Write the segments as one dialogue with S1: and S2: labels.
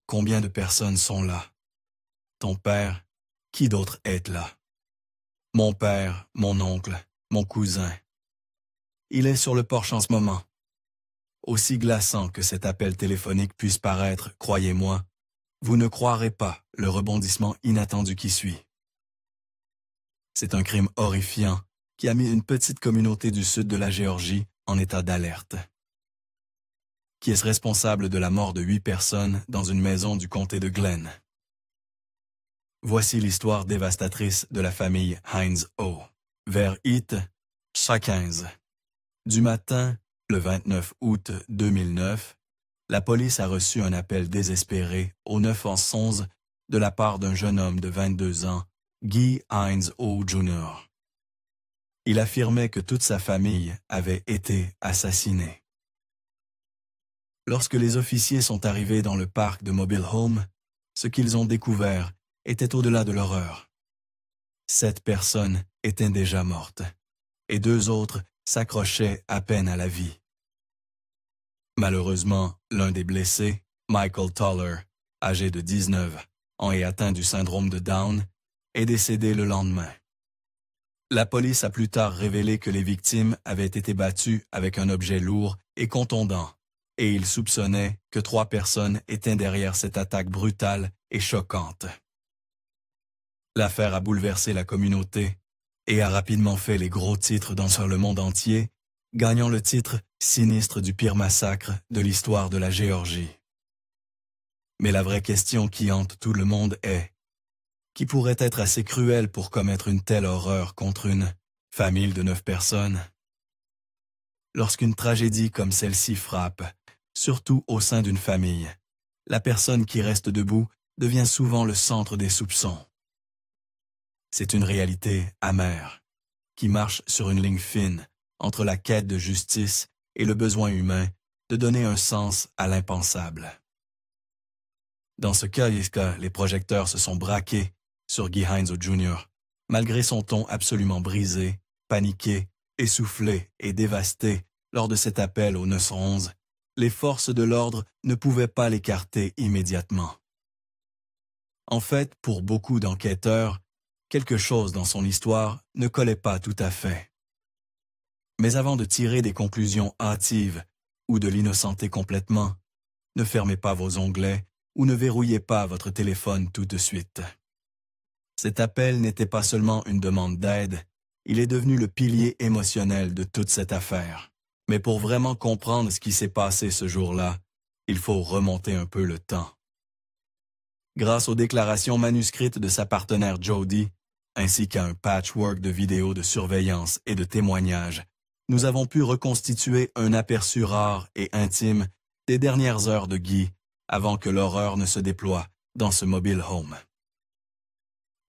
S1: Combien de personnes sont là? Ton père, qui d'autre est là? Mon père, mon oncle, mon cousin. Il est sur le porche en ce moment. Aussi glaçant que cet appel téléphonique puisse paraître, croyez-moi, vous ne croirez pas le rebondissement inattendu qui suit. C'est un crime horrifiant qui a mis une petite communauté du sud de la Géorgie en état d'alerte. Qui est responsable de la mort de 8 personnes dans une maison du comté de Glen? Voici l'histoire dévastatrice de la famille Heinz O. Vers Heath, 15. Du matin, le 29 août 2009, la police a reçu un appel désespéré au 911 de la part d'un jeune homme de 22 ans, Guy Heinz O. Jr. Il affirmait que toute sa famille avait été assassinée. Lorsque les officiers sont arrivés dans le parc de Mobile Home, ce qu'ils ont découvert était au-delà de l'horreur. 7 personnes étaient déjà mortes, et 2 autres s'accrochaient à peine à la vie. Malheureusement, l'un des blessés, Michael Toller, âgé de 19 ans et atteint du syndrome de Down, est décédé le lendemain. La police a plus tard révélé que les victimes avaient été battues avec un objet lourd et contondant, et ils soupçonnaient que 3 personnes étaient derrière cette attaque brutale et choquante. L'affaire a bouleversé la communauté et a rapidement fait les gros titres dans le monde entier, gagnant le titre sinistre du pire massacre de l'histoire de la Géorgie. Mais la vraie question qui hante tout le monde est: qui pourrait être assez cruel pour commettre une telle horreur contre une famille de 9 personnes? Lorsqu'une tragédie comme celle-ci frappe, surtout au sein d'une famille, la personne qui reste debout devient souvent le centre des soupçons. C'est une réalité amère, qui marche sur une ligne fine entre la quête de justice et le besoin humain de donner un sens à l'impensable. Dans ce cas, les projecteurs se sont braqués sur Guy Heinz Jr., malgré son ton absolument brisé, paniqué, essoufflé et dévasté lors de cet appel au 911. Les forces de l'ordre ne pouvaient pas l'écarter immédiatement. En fait, pour beaucoup d'enquêteurs, quelque chose dans son histoire ne collait pas tout à fait. Mais avant de tirer des conclusions hâtives ou de l'innocenter complètement, ne fermez pas vos onglets ou ne verrouillez pas votre téléphone tout de suite. Cet appel n'était pas seulement une demande d'aide, il est devenu le pilier émotionnel de toute cette affaire. Mais pour vraiment comprendre ce qui s'est passé ce jour-là, il faut remonter un peu le temps. Grâce aux déclarations manuscrites de sa partenaire Jody, ainsi qu'à un patchwork de vidéos de surveillance et de témoignages, nous avons pu reconstituer un aperçu rare et intime des dernières heures de Guy avant que l'horreur ne se déploie dans ce mobile home.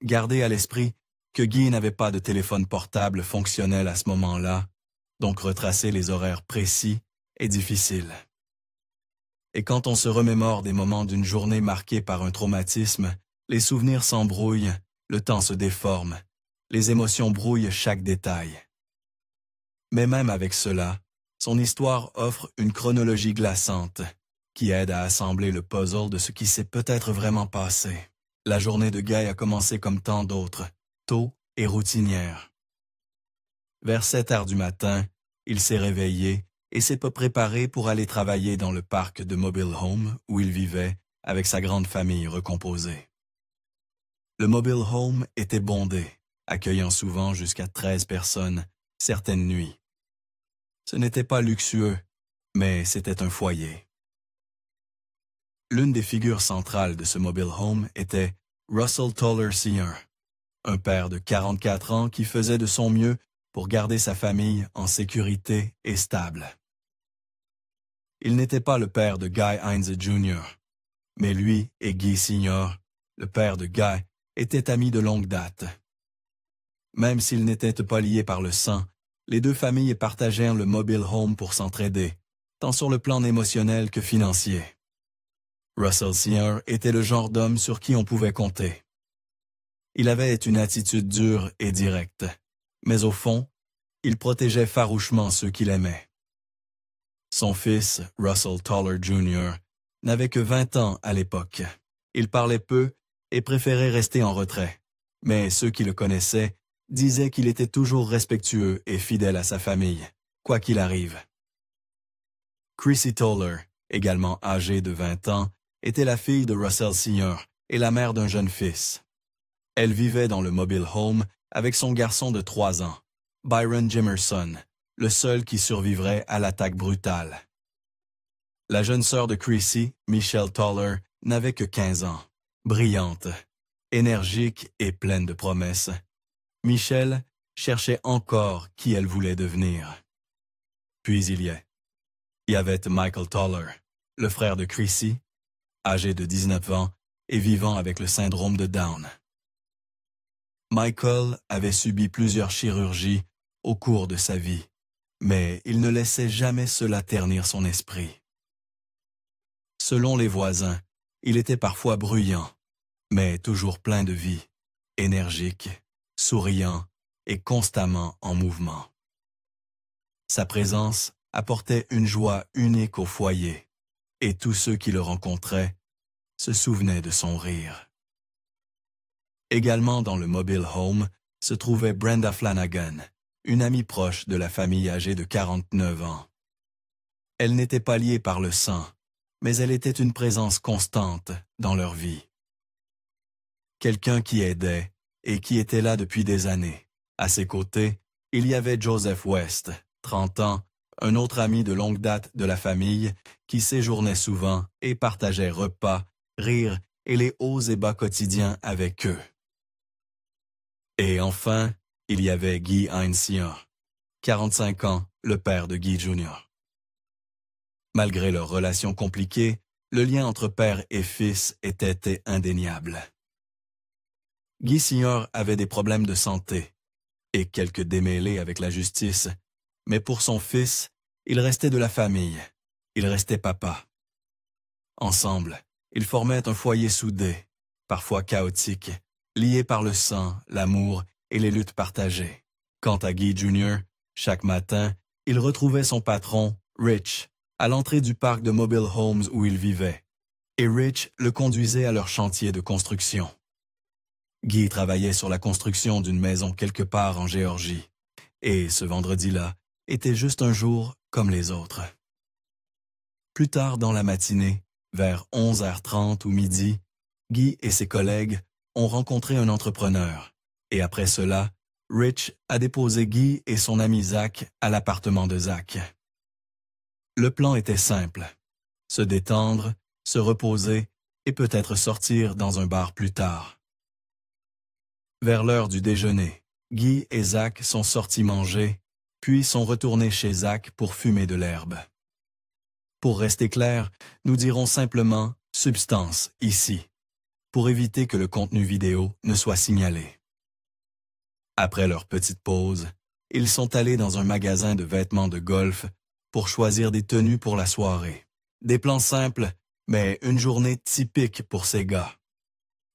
S1: Gardez à l'esprit que Guy n'avait pas de téléphone portable fonctionnel à ce moment-là, donc retracer les horaires précis est difficile. Et quand on se remémore des moments d'une journée marquée par un traumatisme, les souvenirs s'embrouillent, le temps se déforme, les émotions brouillent chaque détail. Mais même avec cela, son histoire offre une chronologie glaçante qui aide à assembler le puzzle de ce qui s'est peut-être vraiment passé. La journée de Guy a commencé comme tant d'autres, tôt et routinière. Vers 7 heures du matin, il s'est réveillé et s'est préparé pour aller travailler dans le parc de Mobile Home où il vivait avec sa grande famille recomposée. Le Mobile Home était bondé, accueillant souvent jusqu'à 13 personnes, certaines nuits. Ce n'était pas luxueux, mais c'était un foyer. L'une des figures centrales de ce Mobile Home était Russell Toller Sr., un père de 44 ans qui faisait de son mieux pour garder sa famille en sécurité et stable. Il n'était pas le père de Guy Heinz Jr., mais lui et Guy Sr., le père de Guy, étaient amis de longue date. Même s'ils n'étaient pas liés par le sang, les deux familles partagèrent le mobile home pour s'entraider, tant sur le plan émotionnel que financier. Russell Sr. était le genre d'homme sur qui on pouvait compter. Il avait une attitude dure et directe, mais au fond, il protégeait farouchement ceux qu'il aimait. Son fils, Russell Toller Jr., n'avait que 20 ans à l'époque. Il parlait peu et préférait rester en retrait. Mais ceux qui le connaissaient disaient qu'il était toujours respectueux et fidèle à sa famille, quoi qu'il arrive. Chrissy Toller, également âgée de 20 ans, était la fille de Russell Sr. et la mère d'un jeune fils. Elle vivait dans le mobile home avec son garçon de 3 ans, Byron Jimerson, le seul qui survivrait à l'attaque brutale. La jeune sœur de Chrissy, Michelle Toller, n'avait que 15 ans. Brillante, énergique et pleine de promesses, Michelle cherchait encore qui elle voulait devenir. Puis il y avait Michael Toller, le frère de Chrissy, âgé de 19 ans et vivant avec le syndrome de Down. Michael avait subi plusieurs chirurgies au cours de sa vie, mais il ne laissait jamais cela ternir son esprit. Selon les voisins, il était parfois bruyant, mais toujours plein de vie, énergique, souriant et constamment en mouvement. Sa présence apportait une joie unique au foyer, et tous ceux qui le rencontraient se souvenaient de son rire. Également dans le mobile home se trouvait Brenda Flanagan, une amie proche de la famille âgée de 49 ans. Elle n'était pas liée par le sang, mais elle était une présence constante dans leur vie. Quelqu'un qui aidait et qui était là depuis des années. À ses côtés, il y avait Joseph West, 30 ans, un autre ami de longue date de la famille qui séjournait souvent et partageait repas, rires et les hauts et bas quotidiens avec eux. Et enfin, il y avait Guy Hines Sr., 45 ans, le père de Guy Jr. Malgré leur relation compliquée, le lien entre père et fils était indéniable. Guy Sr. avait des problèmes de santé et quelques démêlés avec la justice, mais pour son fils, il restait de la famille, il restait papa. Ensemble, ils formaient un foyer soudé, parfois chaotique, lié par le sang, l'amour et les luttes partagées. Quant à Guy Jr., chaque matin, il retrouvait son patron, Rich, à l'entrée du parc de mobile homes où il vivait, et Rich le conduisait à leur chantier de construction. Guy travaillait sur la construction d'une maison quelque part en Géorgie, et ce vendredi-là était juste un jour comme les autres. Plus tard dans la matinée, vers 11h30 ou midi, Guy et ses collègues ont rencontré un entrepreneur, et après cela, Rich a déposé Guy et son ami Zach à l'appartement de Zach. Le plan était simple, se détendre, se reposer et peut-être sortir dans un bar plus tard. Vers l'heure du déjeuner, Guy et Zach sont sortis manger, puis sont retournés chez Zach pour fumer de l'herbe. Pour rester clair, nous dirons simplement « substance » ici, pour éviter que le contenu vidéo ne soit signalé. Après leur petite pause, ils sont allés dans un magasin de vêtements de golf pour choisir des tenues pour la soirée. Des plans simples, mais une journée typique pour ces gars.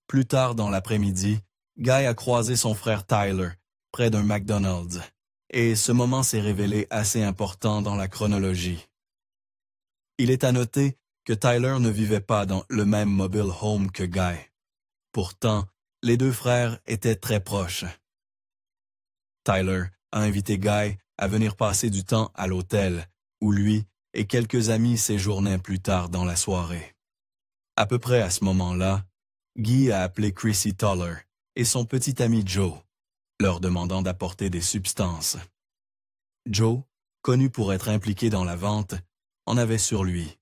S1: Plus tard dans l'après-midi, Guy a croisé son frère Tyler près d'un McDonald's, et ce moment s'est révélé assez important dans la chronologie. Il est à noter que Tyler ne vivait pas dans le même mobile home que Guy. Pourtant, les deux frères étaient très proches. Tyler a invité Guy à venir passer du temps à l'hôtel, où lui et quelques amis séjournaient plus tard dans la soirée. À peu près à ce moment-là, Guy a appelé Chrissy Toller et son petit ami Joe, leur demandant d'apporter des substances. Joe, connu pour être impliqué dans la vente, en avait sur lui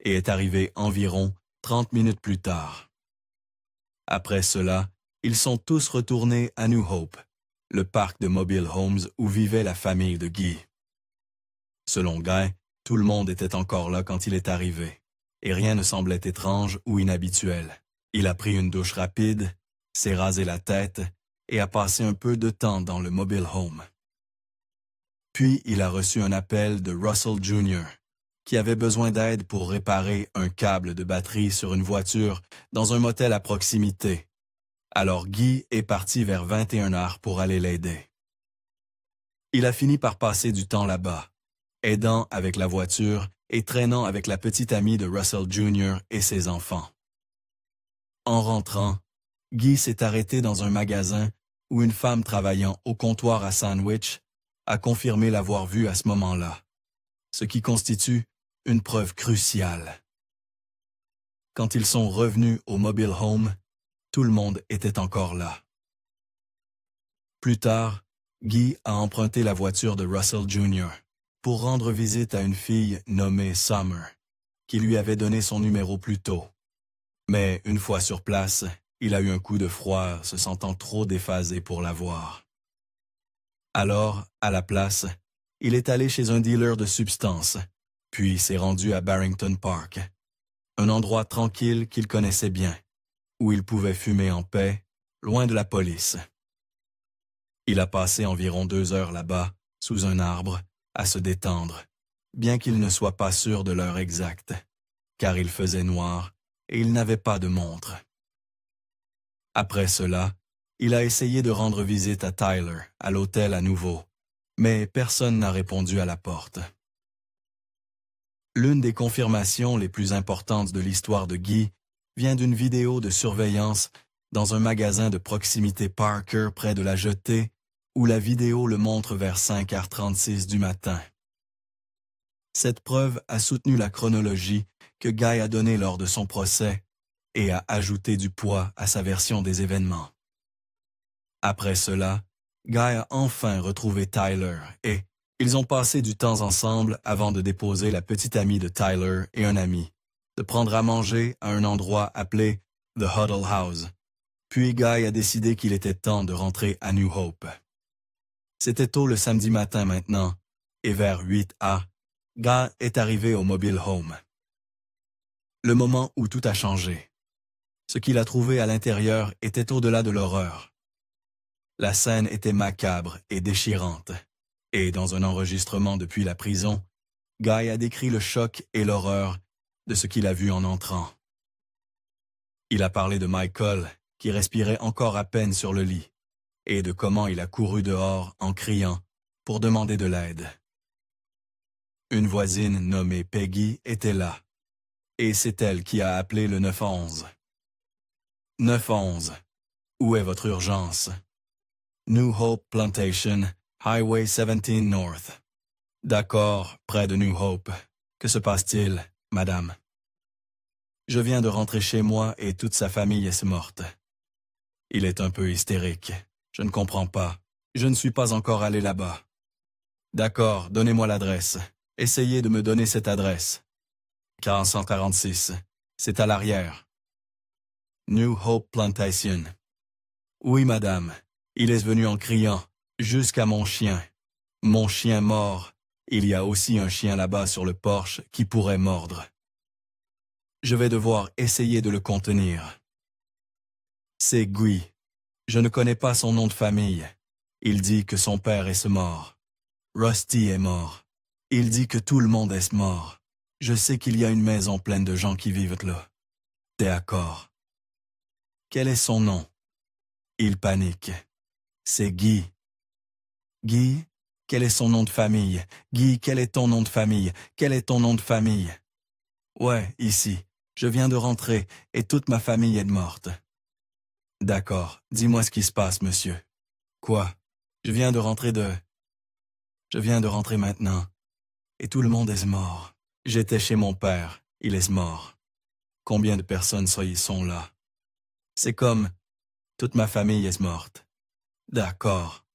S1: et est arrivé environ 30 minutes plus tard. Après cela, ils sont tous retournés à New Hope, le parc de mobile homes où vivait la famille de Guy. Selon Guy, tout le monde était encore là quand il est arrivé, et rien ne semblait étrange ou inhabituel. Il a pris une douche rapide, s'est rasé la tête et a passé un peu de temps dans le mobile home. Puis il a reçu un appel de Russell Jr., qui avait besoin d'aide pour réparer un câble de batterie sur une voiture dans un motel à proximité. Alors Guy est parti vers 21h pour aller l'aider. Il a fini par passer du temps là-bas, aidant avec la voiture et traînant avec la petite amie de Russell Jr. et ses enfants. En rentrant, Guy s'est arrêté dans un magasin où une femme travaillant au comptoir à sandwich a confirmé l'avoir vu à ce moment-là, ce qui constitue une preuve cruciale. Quand ils sont revenus au mobile home, tout le monde était encore là. Plus tard, Guy a emprunté la voiture de Russell Jr. pour rendre visite à une fille nommée Summer, qui lui avait donné son numéro plus tôt. Mais une fois sur place, il a eu un coup de froid, se sentant trop déphasé pour la voir. Alors, à la place, il est allé chez un dealer de substances, puis s'est rendu à Barrington Park, un endroit tranquille qu'il connaissait bien, où il pouvait fumer en paix, loin de la police. Il a passé environ 2 heures là-bas, sous un arbre, à se détendre, bien qu'il ne soit pas sûr de l'heure exacte, car il faisait noir et il n'avait pas de montre. Après cela, il a essayé de rendre visite à Tyler, à l'hôtel à nouveau, mais personne n'a répondu à la porte. L'une des confirmations les plus importantes de l'histoire de Guy vient d'une vidéo de surveillance dans un magasin de proximité Parker près de la jetée, où la vidéo le montre vers 5h36 du matin. Cette preuve a soutenu la chronologie que Guy a donnée lors de son procès et a ajouté du poids à sa version des événements. Après cela, Guy a enfin retrouvé Tyler et ils ont passé du temps ensemble avant de déposer la petite amie de Tyler et un ami, de prendre à manger à un endroit appelé The Huddle House. Puis Guy a décidé qu'il était temps de rentrer à New Hope. C'était tôt le samedi matin maintenant, et vers 8h, Guy est arrivé au mobile home. Le moment où tout a changé. Ce qu'il a trouvé à l'intérieur était au-delà de l'horreur. La scène était macabre et déchirante, et dans un enregistrement depuis la prison, Guy a décrit le choc et l'horreur de ce qu'il a vu en entrant. Il a parlé de Michael, qui respirait encore à peine sur le lit, et de comment il a couru dehors en criant pour demander de l'aide. Une voisine nommée Peggy était là, et c'est elle qui a appelé le 911. 911, où est votre urgence? New Hope Plantation, Highway 17 North. D'accord, près de New Hope. Que se passe-t-il, madame? Je viens de rentrer chez moi et toute sa famille est morte. Il est un peu hystérique. Je ne comprends pas. Je ne suis pas encore allé là-bas. D'accord, donnez-moi l'adresse. Essayez de me donner cette adresse. 446. C'est à l'arrière. New Hope Plantation. Oui, madame. Il est venu en criant, jusqu'à mon chien. Mon chien mort. Il y a aussi un chien là-bas sur le porche qui pourrait mordre. Je vais devoir essayer de le contenir. C'est Guy. Je ne connais pas son nom de famille. Il dit que son père est mort. Rusty est mort. Il dit que tout le monde est mort. Je sais qu'il y a une maison pleine de gens qui vivent là. D'accord. Quel est son nom? Il panique. C'est Guy. Guy, quel est son nom de famille? Guy, quel est ton nom de famille? Quel est ton nom de famille? Ouais, ici. Je viens de rentrer et toute ma famille est morte. D'accord, dis-moi ce qui se passe, monsieur. Quoi? Je viens de rentrer maintenant. Et tout le monde est mort. J'étais chez mon père, il est mort. Combien de personnes sont là? C'est comme, toute ma famille est morte. D'accord.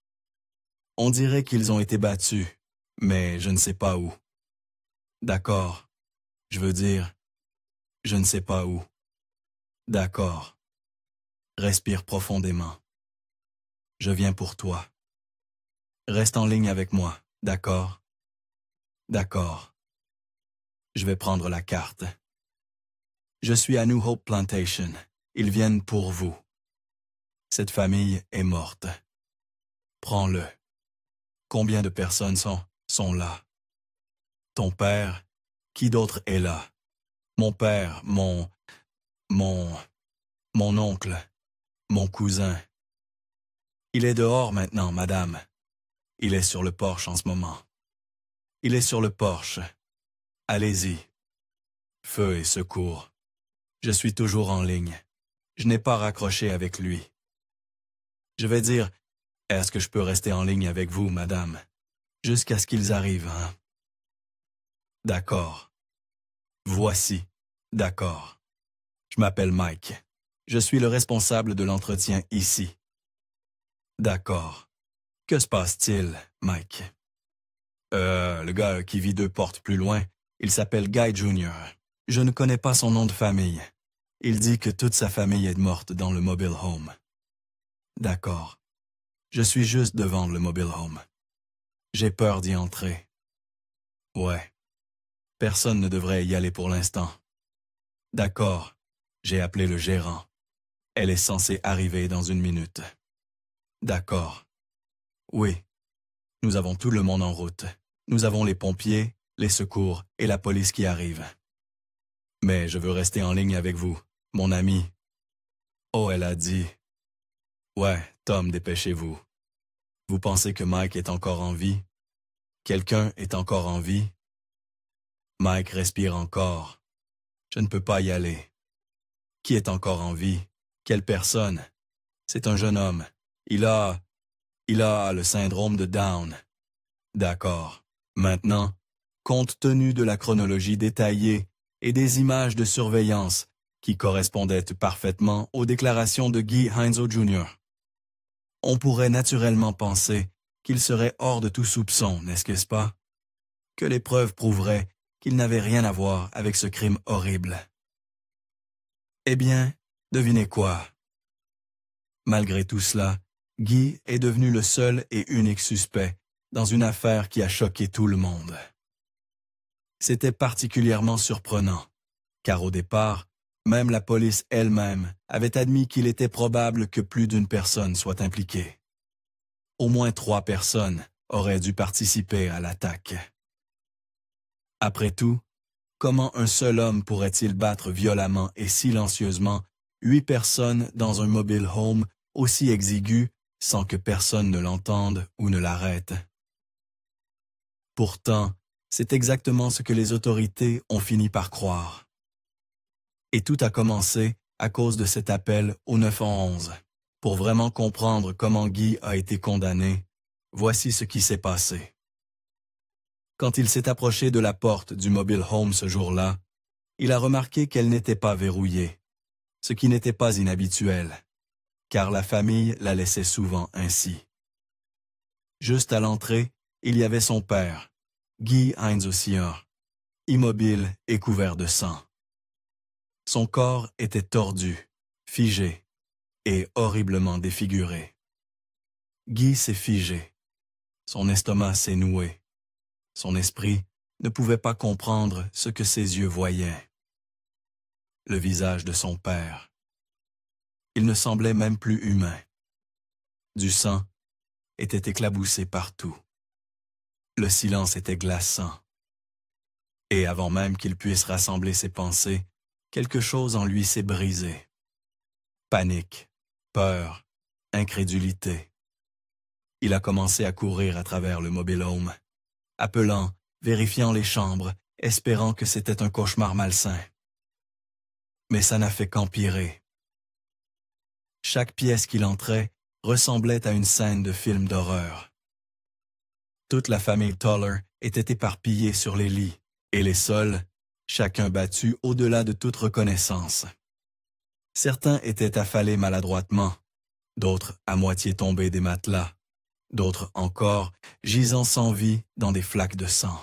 S1: On dirait qu'ils ont été battus, mais je ne sais pas où. D'accord. Je veux dire, je ne sais pas où. D'accord. Respire profondément. Je viens pour toi. Reste en ligne avec moi, d'accord? D'accord. Je vais prendre la carte. Je suis à New Hope Plantation. Ils viennent pour vous. Cette famille est morte. Prends-le. Combien de personnes sont là? Ton père? Qui d'autre est là? Mon père, mon oncle, mon cousin. Il est dehors maintenant, madame. Il est sur le porche en ce moment. Il est sur le porche. Allez-y. Feu et secours. Je suis toujours en ligne. Je n'ai pas raccroché avec lui. Je vais dire, est-ce que je peux rester en ligne avec vous, madame, jusqu'à ce qu'ils arrivent, hein? D'accord. Voici. D'accord. Je m'appelle Mike. Je suis le responsable de l'entretien ici. D'accord. Que se passe-t-il, Mike? Le gars qui vit 2 portes plus loin, il s'appelle Guy Jr. Je ne connais pas son nom de famille. Il dit que toute sa famille est morte dans le mobile home. D'accord. Je suis juste devant le mobile home. J'ai peur d'y entrer. Ouais. Personne ne devrait y aller pour l'instant. D'accord. J'ai appelé le gérant. Elle est censée arriver dans 1 minute. D'accord. Oui. Nous avons tout le monde en route. Nous avons les pompiers, les secours et la police qui arrivent. Mais je veux rester en ligne avec vous, mon ami. Oh, elle a dit. Ouais, Tom, dépêchez-vous. Vous pensez que Mike est encore en vie? Quelqu'un est encore en vie? Mike respire encore. Je ne peux pas y aller. Qui est encore en vie? Quelle personne? C'est un jeune homme. Il a le syndrome de Down. D'accord. Maintenant, compte tenu de la chronologie détaillée et des images de surveillance qui correspondaient parfaitement aux déclarations de Guy Heinzo Jr., on pourrait naturellement penser qu'il serait hors de tout soupçon, n'est-ce pas? Que les preuves prouveraient qu'il n'avait rien à voir avec ce crime horrible. Eh bien, devinez quoi? Malgré tout cela, Guy est devenu le seul et unique suspect dans une affaire qui a choqué tout le monde. C'était particulièrement surprenant, car au départ, même la police elle-même avait admis qu'il était probable que plus d'une personne soit impliquée. Au moins 3 personnes auraient dû participer à l'attaque. Après tout, comment un seul homme pourrait-il battre violemment et silencieusement 8 personnes dans un mobile home aussi exigu sans que personne ne l'entende ou ne l'arrête? Pourtant, c'est exactement ce que les autorités ont fini par croire. Et tout a commencé à cause de cet appel au 911. Pour vraiment comprendre comment Guy a été condamné, voici ce qui s'est passé. Quand il s'est approché de la porte du mobile home ce jour-là, il a remarqué qu'elle n'était pas verrouillée, ce qui n'était pas inhabituel, car la famille la laissait souvent ainsi. Juste à l'entrée, il y avait son père, Guy Heinzo Sr., immobile et couvert de sang. Son corps était tordu, figé et horriblement défiguré. Guy s'est figé. Son estomac s'est noué. Son esprit ne pouvait pas comprendre ce que ses yeux voyaient. Le visage de son père. Il ne semblait même plus humain. Du sang était éclaboussé partout. Le silence était glaçant. Et avant même qu'il puisse rassembler ses pensées, quelque chose en lui s'est brisé. Panique, peur, incrédulité. Il a commencé à courir à travers le mobile home, appelant, vérifiant les chambres, espérant que c'était un cauchemar malsain. Mais ça n'a fait qu'empirer. Chaque pièce qu'il entrait ressemblait à une scène de film d'horreur. Toute la famille Toller était éparpillée sur les lits, et les sols, chacun battu au-delà de toute reconnaissance. Certains étaient affalés maladroitement, d'autres à moitié tombés des matelas, d'autres encore gisant sans vie dans des flaques de sang.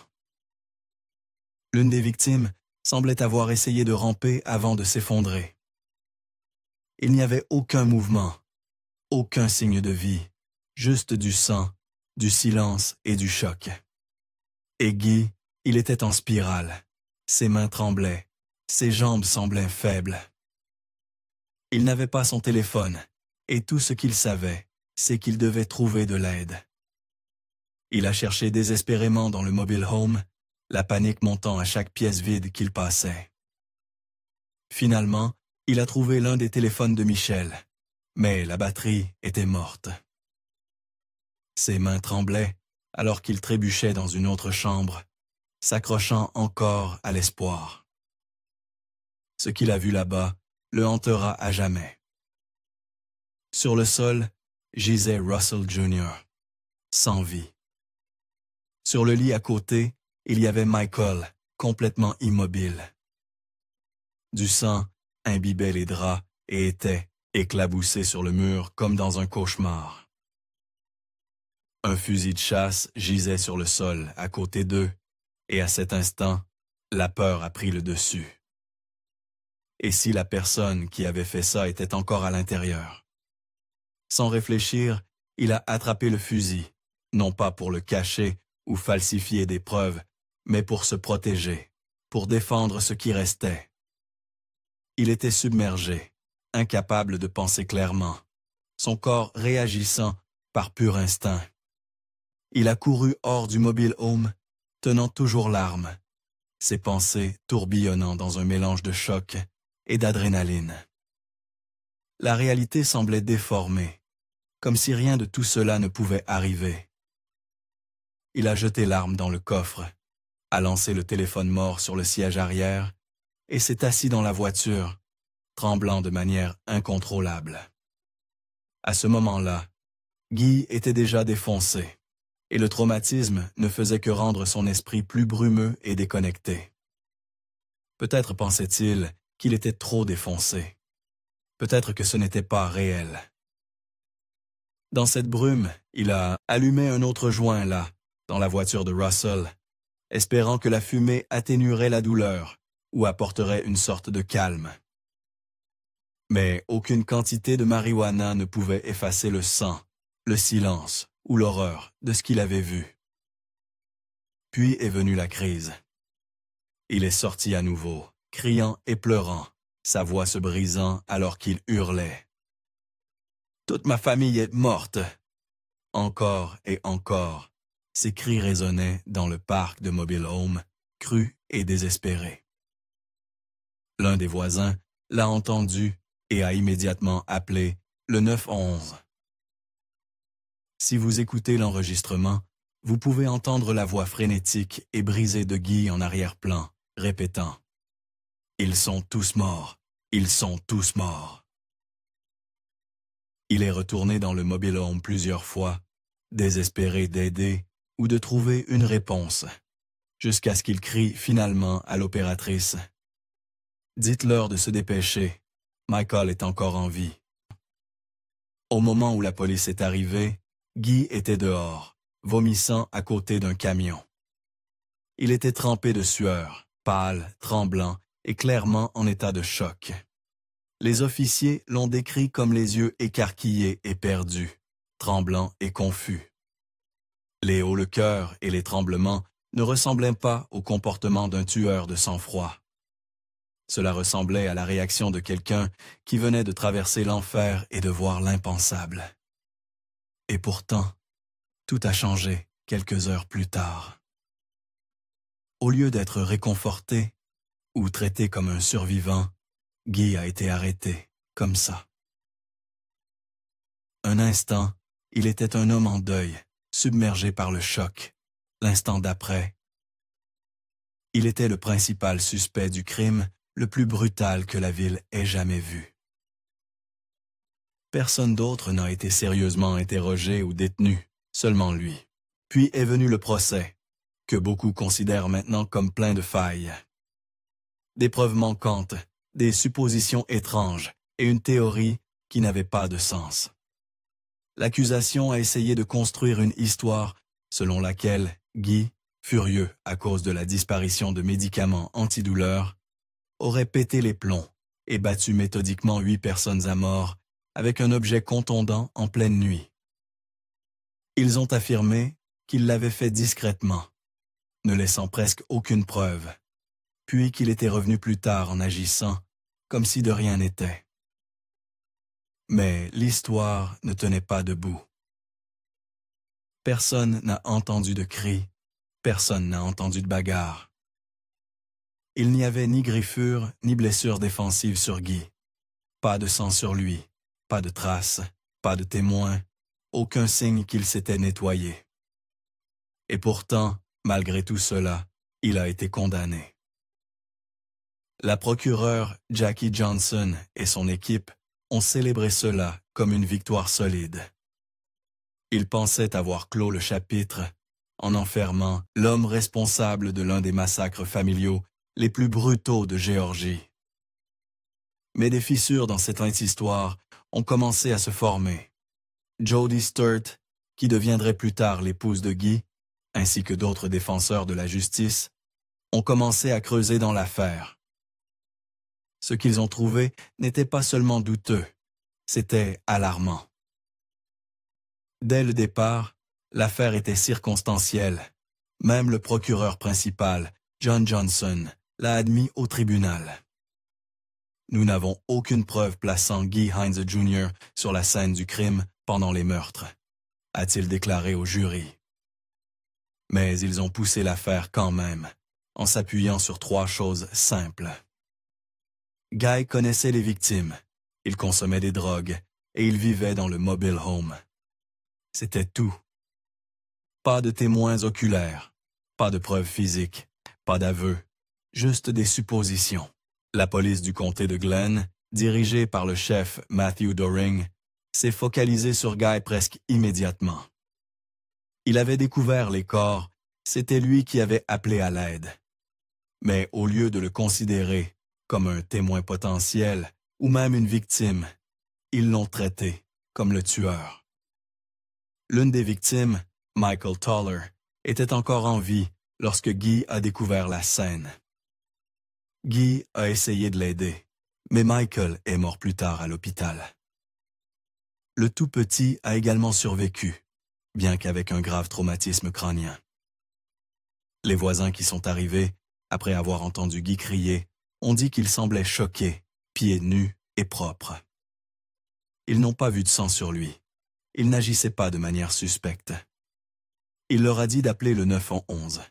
S1: L'une des victimes semblait avoir essayé de ramper avant de s'effondrer. Il n'y avait aucun mouvement, aucun signe de vie, juste du sang, du silence et du choc. Et Guy, il était en spirale. Ses mains tremblaient, ses jambes semblaient faibles. Il n'avait pas son téléphone, et tout ce qu'il savait, c'est qu'il devait trouver de l'aide. Il a cherché désespérément dans le mobile home, la panique montant à chaque pièce vide qu'il passait. Finalement, il a trouvé l'un des téléphones de Michel, mais la batterie était morte. Ses mains tremblaient alors qu'il trébuchait dans une autre chambre, s'accrochant encore à l'espoir. Ce qu'il a vu là-bas le hantera à jamais. Sur le sol gisait Russell Jr., sans vie. Sur le lit à côté, il y avait Michael, complètement immobile. Du sang imbibait les draps et était éclaboussé sur le mur comme dans un cauchemar. Un fusil de chasse gisait sur le sol à côté d'eux, et à cet instant, la peur a pris le dessus. Et si la personne qui avait fait ça était encore à l'intérieur? Sans réfléchir, il a attrapé le fusil, non pas pour le cacher ou falsifier des preuves, mais pour se protéger, pour défendre ce qui restait. Il était submergé, incapable de penser clairement, son corps réagissant par pur instinct. Il a couru hors du mobile home, tenant toujours l'arme, ses pensées tourbillonnant dans un mélange de choc et d'adrénaline. La réalité semblait déformée, comme si rien de tout cela ne pouvait arriver. Il a jeté l'arme dans le coffre, a lancé le téléphone mort sur le siège arrière et s'est assis dans la voiture, tremblant de manière incontrôlable. À ce moment-là, Guy était déjà défoncé, et le traumatisme ne faisait que rendre son esprit plus brumeux et déconnecté. Peut-être pensait-il qu'il était trop défoncé. Peut-être que ce n'était pas réel. Dans cette brume, il a allumé un autre joint là, dans la voiture de Russell, espérant que la fumée atténuerait la douleur ou apporterait une sorte de calme. Mais aucune quantité de marijuana ne pouvait effacer le sang, le silence ou l'horreur de ce qu'il avait vu. Puis est venue la crise. Il est sorti à nouveau, criant et pleurant, sa voix se brisant alors qu'il hurlait. « Toute ma famille est morte !» Encore et encore, ses cris résonnaient dans le parc de mobile home, crus et désespérés. L'un des voisins l'a entendu et a immédiatement appelé le 911. Si vous écoutez l'enregistrement, vous pouvez entendre la voix frénétique et brisée de Guy en arrière-plan, répétant « Ils sont tous morts, ils sont tous morts ». Il est retourné dans le mobile home plusieurs fois, désespéré d'aider ou de trouver une réponse, jusqu'à ce qu'il crie finalement à l'opératrice « Dites-leur de se dépêcher, Michael est encore en vie ». Au moment où la police est arrivée, Guy était dehors, vomissant à côté d'un camion. Il était trempé de sueur, pâle, tremblant et clairement en état de choc. Les officiers l'ont décrit comme les yeux écarquillés et perdus, tremblants et confus. Les hauts-le-cœur et les tremblements ne ressemblaient pas au comportement d'un tueur de sang-froid. Cela ressemblait à la réaction de quelqu'un qui venait de traverser l'enfer et de voir l'impensable. Et pourtant, tout a changé quelques heures plus tard. Au lieu d'être réconforté ou traité comme un survivant, Guy a été arrêté, comme ça. Un instant, il était un homme en deuil, submergé par le choc. L'instant d'après, il était le principal suspect du crime le plus brutal que la ville ait jamais vu. Personne d'autre n'a été sérieusement interrogé ou détenu, seulement lui. Puis est venu le procès, que beaucoup considèrent maintenant comme plein de failles. Des preuves manquantes, des suppositions étranges et une théorie qui n'avait pas de sens. L'accusation a essayé de construire une histoire selon laquelle Guy, furieux à cause de la disparition de médicaments antidouleurs, aurait pété les plombs et battu méthodiquement 8 personnes à mort avec un objet contondant en pleine nuit. Ils ont affirmé qu'il l'avait fait discrètement, ne laissant presque aucune preuve, puis qu'il était revenu plus tard en agissant comme si de rien n'était. Mais l'histoire ne tenait pas debout. Personne n'a entendu de cris, personne n'a entendu de bagarre. Il n'y avait ni griffure ni blessure défensive sur Guy. Pas de sang sur lui, pas de traces, pas de témoins, aucun signe qu'il s'était nettoyé. Et pourtant, malgré tout cela, Il a été condamné. La procureure Jackie Johnson et son équipe ont célébré cela comme une victoire solide. Ils pensaient avoir clos le chapitre en enfermant l'homme responsable de l'un des massacres familiaux les plus brutaux de Géorgie. Mais des fissures dans cette histoire ont commencé à se former. Jody Sturt, qui deviendrait plus tard l'épouse de Guy, ainsi que d'autres défenseurs de la justice, ont commencé à creuser dans l'affaire. Ce qu'ils ont trouvé n'était pas seulement douteux, c'était alarmant. Dès le départ, l'affaire était circonstancielle. Même le procureur principal, John Johnson, l'a admis au tribunal. Nous n'avons aucune preuve plaçant Guy Heinze Jr. sur la scène du crime pendant les meurtres, a-t-il déclaré au jury. Mais ils ont poussé l'affaire quand même, en s'appuyant sur 3 choses simples. Guy connaissait les victimes, il consommait des drogues et il vivait dans le mobile home. C'était tout. Pas de témoins oculaires, pas de preuves physiques, pas d'aveux, juste des suppositions. La police du comté de Glenn, dirigée par le chef Matthew Doring, s'est focalisée sur Guy presque immédiatement. Il avait découvert les corps, c'était lui qui avait appelé à l'aide. Mais au lieu de le considérer comme un témoin potentiel ou même une victime, ils l'ont traité comme le tueur. L'une des victimes, Michael Toller, était encore en vie lorsque Guy a découvert la scène. Guy a essayé de l'aider, mais Michael est mort plus tard à l'hôpital. Le tout petit a également survécu, bien qu'avec un grave traumatisme crânien. Les voisins qui sont arrivés, après avoir entendu Guy crier, ont dit qu'il semblait choqué, pieds nus et propre. Ils n'ont pas vu de sang sur lui. Il n'agissait pas de manière suspecte. Il leur a dit d'appeler le 911,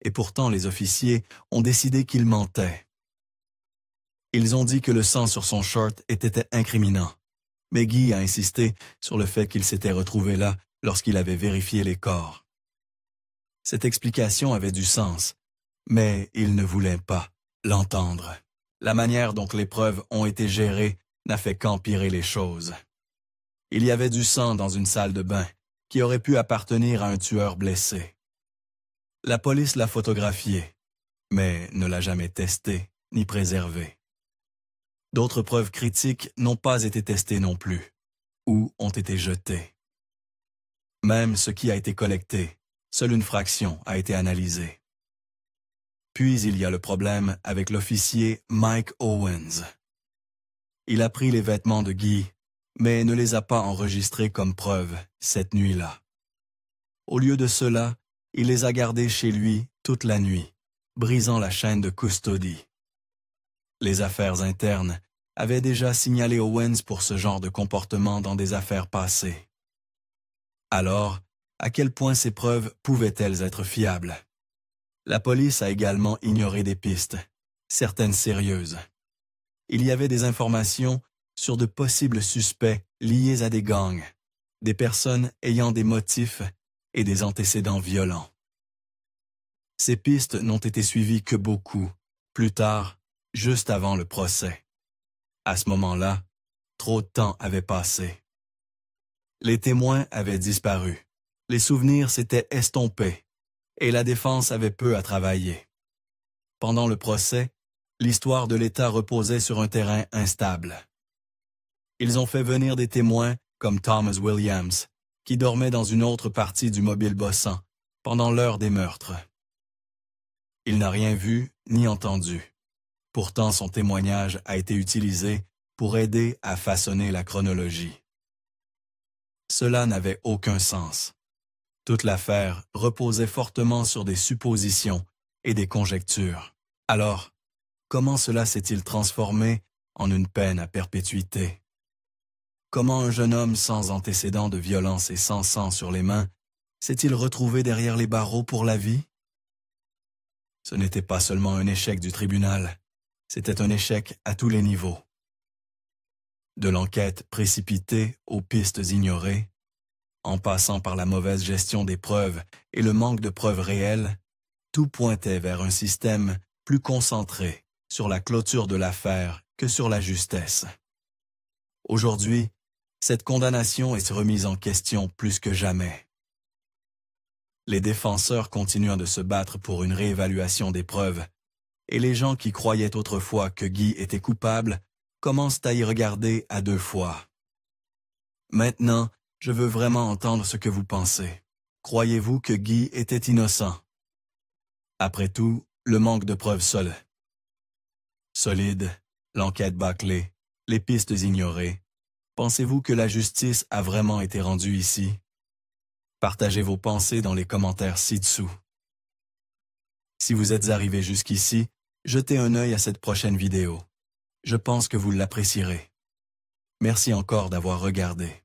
S1: et pourtant les officiers ont décidé qu'il mentait. Ils ont dit que le sang sur son short était incriminant, mais Guy a insisté sur le fait qu'il s'était retrouvé là lorsqu'il avait vérifié les corps. Cette explication avait du sens, mais il ne voulait pas l'entendre. La manière dont les preuves ont été gérées n'a fait qu'empirer les choses. Il y avait du sang dans une salle de bain qui aurait pu appartenir à un tueur blessé. La police l'a photographié, mais ne l'a jamais testé ni préservé. D'autres preuves critiques n'ont pas été testées non plus, ou ont été jetées. Même ce qui a été collecté, seule une fraction a été analysée. Puis il y a le problème avec l'officier Mike Owens. Il a pris les vêtements de Guy, mais ne les a pas enregistrés comme preuve cette nuit-là. Au lieu de cela, il les a gardés chez lui toute la nuit, brisant la chaîne de custodie. Les affaires internes avaient déjà signalé Owens pour ce genre de comportement dans des affaires passées. Alors, à quel point ces preuves pouvaient-elles être fiables? La police a également ignoré des pistes, certaines sérieuses. Il y avait des informations sur de possibles suspects liés à des gangs, des personnes ayant des motifs et des antécédents violents. Ces pistes n'ont été suivies que beaucoup, plus tard, juste avant le procès. À ce moment-là, trop de temps avait passé. Les témoins avaient disparu, les souvenirs s'étaient estompés, et la défense avait peu à travailler. Pendant le procès, l'histoire de l'État reposait sur un terrain instable. Ils ont fait venir des témoins comme Thomas Williams, qui dormait dans une autre partie du mobile bossant pendant l'heure des meurtres. Il n'a rien vu ni entendu. Pourtant, son témoignage a été utilisé pour aider à façonner la chronologie. Cela n'avait aucun sens. Toute l'affaire reposait fortement sur des suppositions et des conjectures. Alors, comment cela s'est-il transformé en une peine à perpétuité? Comment un jeune homme sans antécédent de violence et sans sang sur les mains s'est-il retrouvé derrière les barreaux pour la vie? Ce n'était pas seulement un échec du tribunal, c'était un échec à tous les niveaux. De l'enquête précipitée aux pistes ignorées, en passant par la mauvaise gestion des preuves et le manque de preuves réelles, tout pointait vers un système plus concentré sur la clôture de l'affaire que sur la justesse. Aujourd'hui, cette condamnation est remise en question plus que jamais. Les défenseurs continuent de se battre pour une réévaluation des preuves, et les gens qui croyaient autrefois que Guy était coupable commencent à y regarder à deux fois. Maintenant, je veux vraiment entendre ce que vous pensez. Croyez-vous que Guy était innocent? Après tout, le manque de preuves solides, l'enquête bâclée, les pistes ignorées, pensez-vous que la justice a vraiment été rendue ici? Partagez vos pensées dans les commentaires ci-dessous. Si vous êtes arrivé jusqu'ici, jetez un œil à cette prochaine vidéo. Je pense que vous l'apprécierez. Merci encore d'avoir regardé.